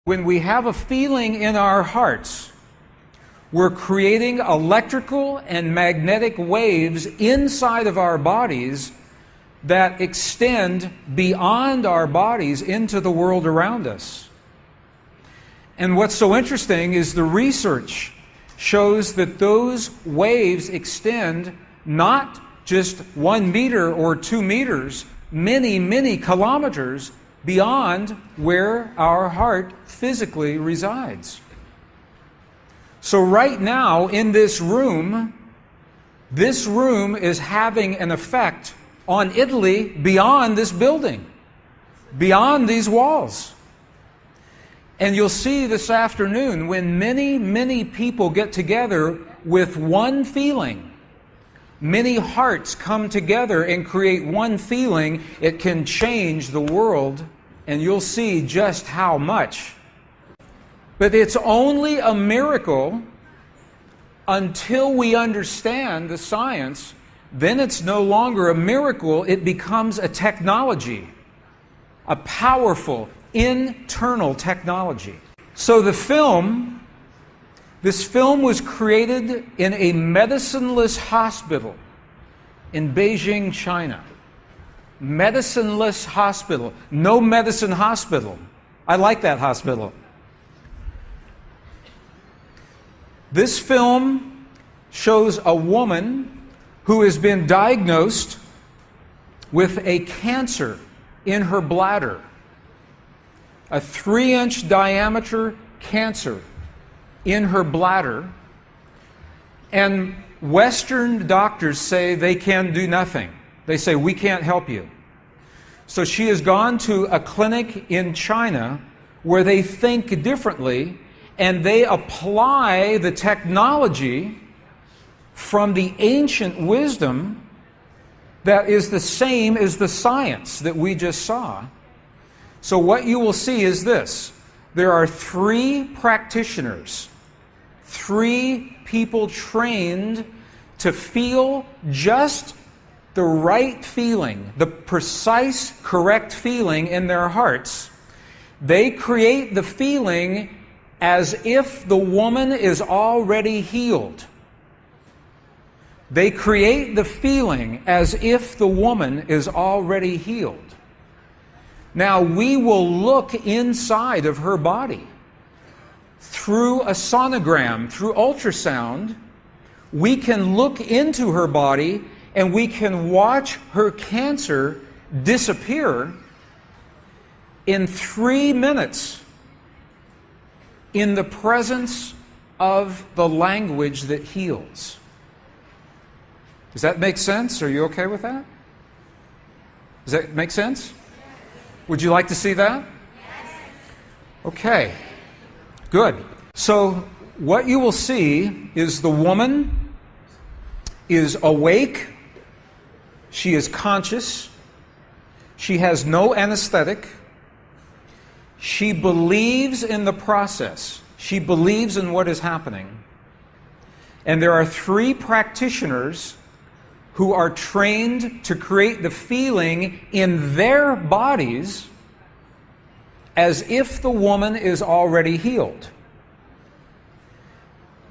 When we have a feeling in our hearts, we're creating electrical and magnetic waves inside of our bodies that extend beyond our bodies into the world around us. And what's so interesting is the research shows that those waves extend not just 1 meter or 2 meters, many, many kilometers beyond where our heart physically resides. So right now in this room is having an effect on Italy beyond this building, beyond these walls. And you'll see this afternoon when many, many people get together with one feeling, many hearts come together and create one feeling, it can change the world, and you'll see just how much. But it's only a miracle until we understand the science. Then it's no longer a miracle, it becomes a technology, a powerful internal technology. So this film was created in a medicineless hospital in Beijing, China. Medicineless hospital. No medicine hospital. I like that hospital. This film shows a woman who has been diagnosed with a cancer in her bladder. A 3-inch diameter cancer in her bladder. And Western doctors say they can do nothing. They say, we can't help you. So she has gone to a clinic in China where they think differently, and they apply the technology from the ancient wisdom that is the same as the science that we just saw. So what you will see is this. There are 3 practitioners, 3 people trained to feel just the right feeling, the precise, correct feeling in their hearts. They create the feeling as if the woman is already healed. They create the feeling as if the woman is already healed. Now, we will look inside of her body through a sonogram, through ultrasound. We can look into her body and we can watch her cancer disappear in 3 minutes in the presence of the language that heals. Does that make sense? Are you okay with that? Does that make sense? Would you like to see that? Okay, good. So what you will see is the woman is awake, she is conscious, she has no anesthetic, she believes in the process, she believes in what is happening. And there are 3 practitioners who are trained to create the feeling in their bodies as if the woman is already healed.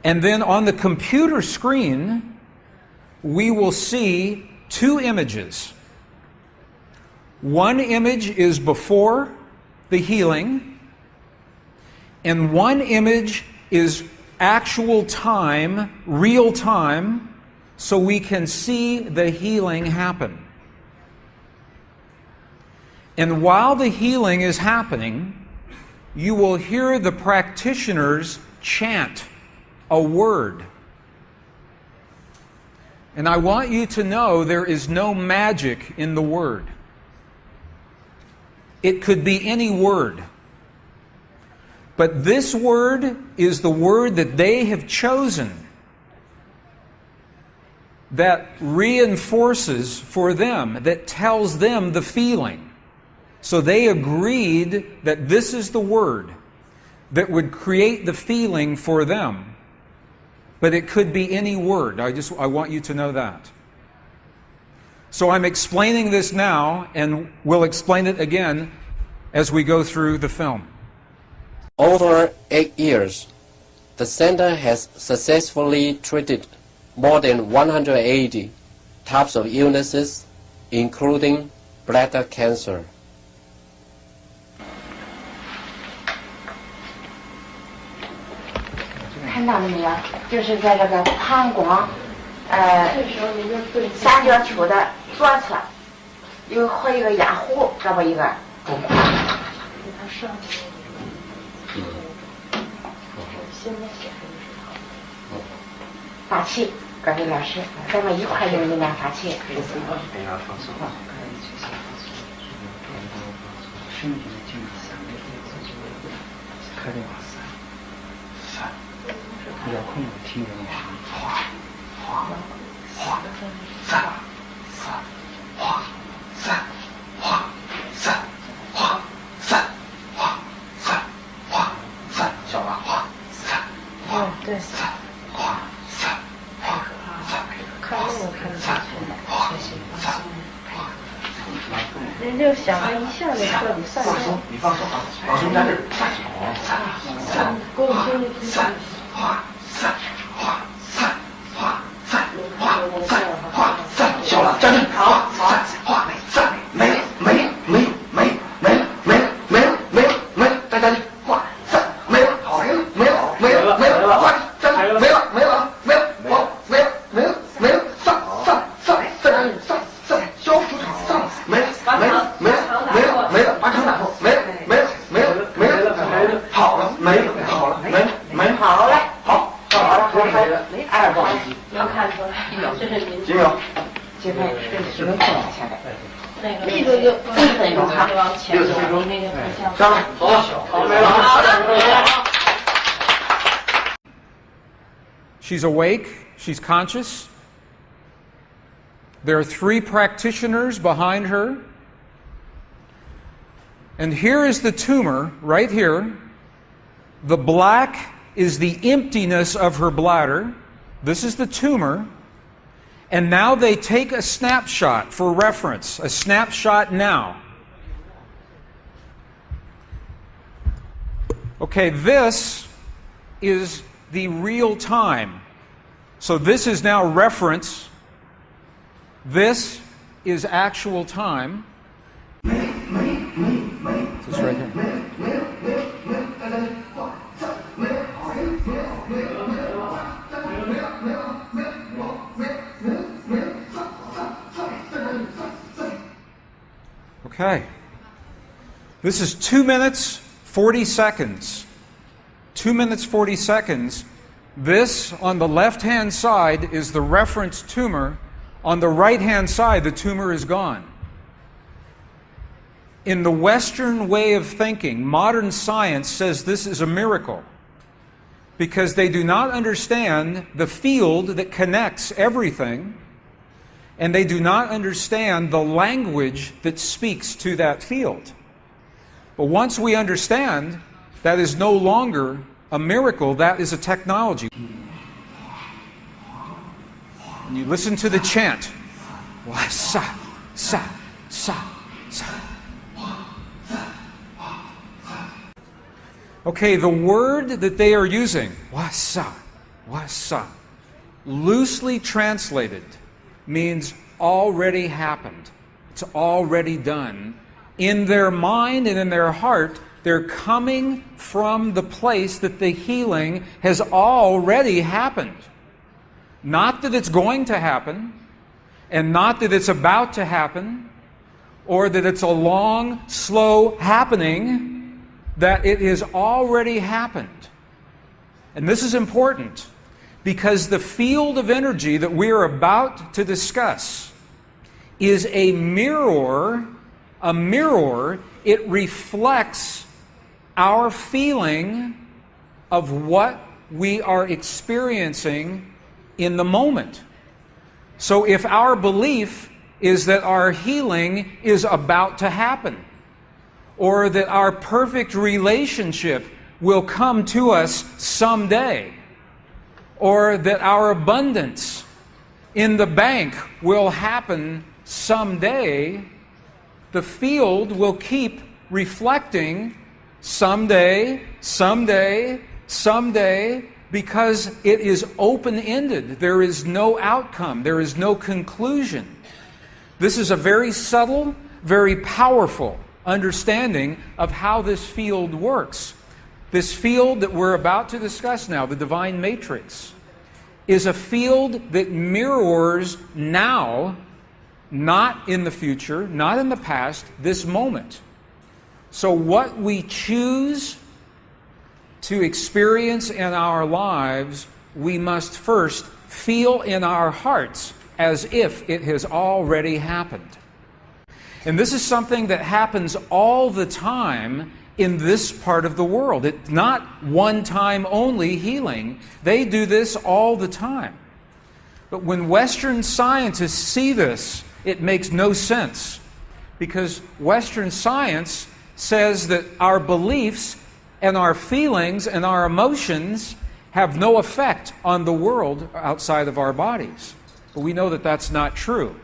And then on the computer screen, we will see 2 images. One image is before the healing, and one image is actual time, real time, so we can see the healing happen. And while the healing is happening, you will hear the practitioners chant a word. And I want you to know there is no magic in the word. It could be any word. But this word is the word that they have chosen that reinforces for them, that tells them the feeling. So they agreed that this is the word that would create the feeling for them. But it could be any word. I want you to know that. So I'm explaining this now, and we'll explain it again as we go through the film. over 8 years, the center has successfully treated more than 180 types of illnesses, including bladder cancer. 看到了没有？就是在这个膀胱，三角球的左侧，和一个压弧，这么一个中块。发气，各位老师，咱们一块用力量发气。遥控听着你哗哗哗散散哗散哗散哗散哗散哗散，小了哗散哗对散哗散哗散，看那个看得下去，学习散哗。人就想着一下就彻底散掉。你放手，老师在这儿散散给我听一听。哗散哗散哗散哗散哗散，小了站着，哗散哗散，没了没了没了没了没了没了没了没了没了，再站着，哗散没了好没了没了没了没了，哗站着没了没了没了好没了没了没了散散散散散散，消除场散没了没了没了没了没了，把场打破没了没了没了没了没了好了没了好了没了没了好了。2分，能看出来，这是您几秒？几分？10分钟下来。那个就1分钟哈，60分钟那个上来，好，没了。She's awake, she's conscious. There are 3 practitioners behind her. And here is the tumor, right here. The black is the emptiness of her bladder. This is the tumor. And now they take a snapshot for reference, a snapshot now. Okay, this is the real time. So this is now reference. This is actual time. This right here. Okay. This is 2 minutes, 40 seconds. 2 minutes, 40 seconds. This, on the left-hand side, is the reference tumor. On the right-hand side, the tumor is gone. In the Western way of thinking, modern science says this is a miracle because they do not understand the field that connects everything, and they do not understand the language that speaks to that field. But once we understand, that is no longer a miracle, that is a technology. And you listen to the chant. Wa sa sa sa sa. Okay, the word that they are using, wasa, loosely translated, means already happened. It's already done. In their mind and in their heart, they're coming from the place that the healing has already happened. Not that it's going to happen, and not that it's about to happen, or that it's a long, slow happening, that it has already happened. And this is important because the field of energy that we are about to discuss is a mirror. A mirror, it reflects our feeling of what we are experiencing in the moment. So if our belief is that our healing is about to happen, or that our perfect relationship will come to us someday, or that our abundance in the bank will happen someday, the field will keep reflecting someday, someday, someday, because it is open-ended. There is no outcome. There is no conclusion. This is a very subtle, very powerful understanding of how this field works. This field that we're about to discuss now, the divine matrix, is a field that mirrors now, not in the future, not in the past, this moment. So what we choose to experience in our lives, we must first feel in our hearts as if it has already happened. And this is something that happens all the time in this part of the world. It's not one-time only healing. They do this all the time. But when Western scientists see this, it makes no sense, because Western science says that our beliefs and our feelings and our emotions have no effect on the world outside of our bodies. But we know that that's not true.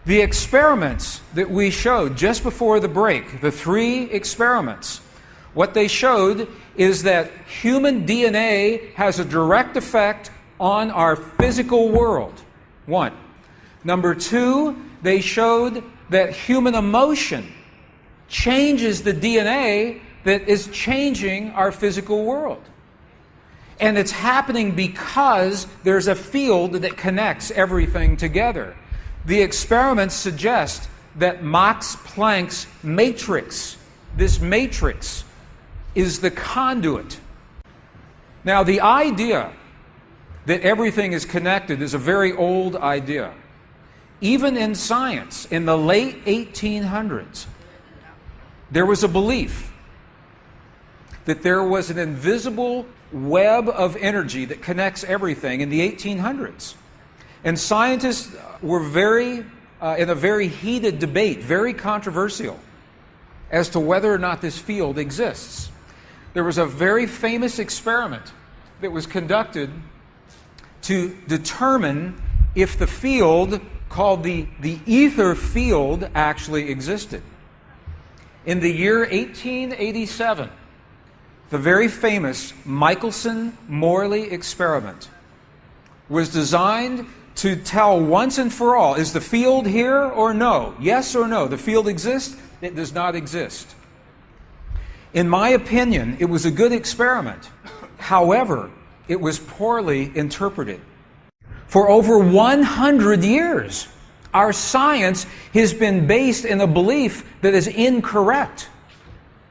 The experiments that we showed just before the break, the 3 experiments, what they showed is that human DNA has a direct effect on our physical world. 1. Number 2, they showed that human emotion changes the DNA that is changing our physical world. And it's happening because there's a field that connects everything together. The experiments suggest that Max Planck's matrix, this matrix, is the conduit. Now, the idea that everything is connected is a very old idea. Even in science, in the late 1800s, there was a belief that there was an invisible web of energy that connects everything in the 1800s. And scientists were in a very heated debate, very controversial, as to whether or not this field exists. There was a very famous experiment that was conducted to determine if the field called the ether field actually existed. In the year 1887, the very famous Michelson-Morley experiment was designed to tell once and for all, is the field here or no? Yes or no? The field exists? It does not exist. In my opinion, it was a good experiment. However, it was poorly interpreted. For over 100 years, our science has been based in a belief that is incorrect.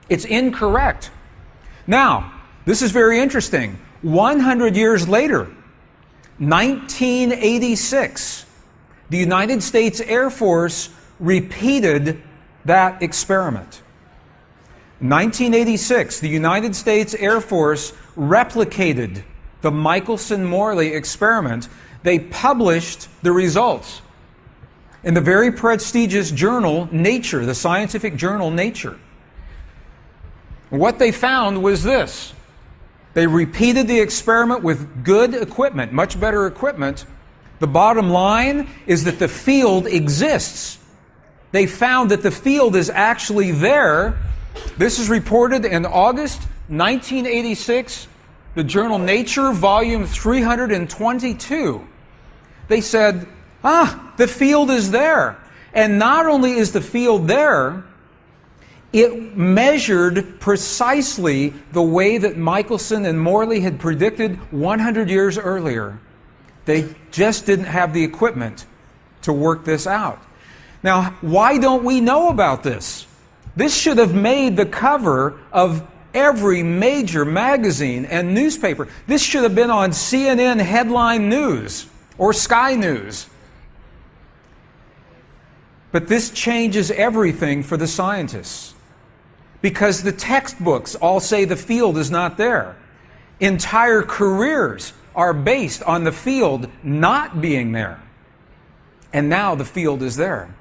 It's incorrect. Now, this is very interesting. 100 years later, 1986, the United States Air Force repeated that experiment. 1986, the United States Air Force replicated the Michelson-Morley experiment. They published the results in the very prestigious journal Nature, the scientific journal Nature. What they found was this. They repeated the experiment with good equipment, much better equipment. The bottom line is that the field exists. They found that the field is actually there. This is reported in August 1986, the journal Nature, volume 322. They said, the field is there. And not only is the field there, it measured precisely the way that Michelson and Morley had predicted 100 years earlier. They just didn't have the equipment to work this out. Now, why don't we know about this? This should have made the cover of every major magazine and newspaper. This should have been on CNN headline news or Sky News. But this changes everything for the scientists, because the textbooks all say the field is not there. Entire careers are based on the field not being there. And now the field is there.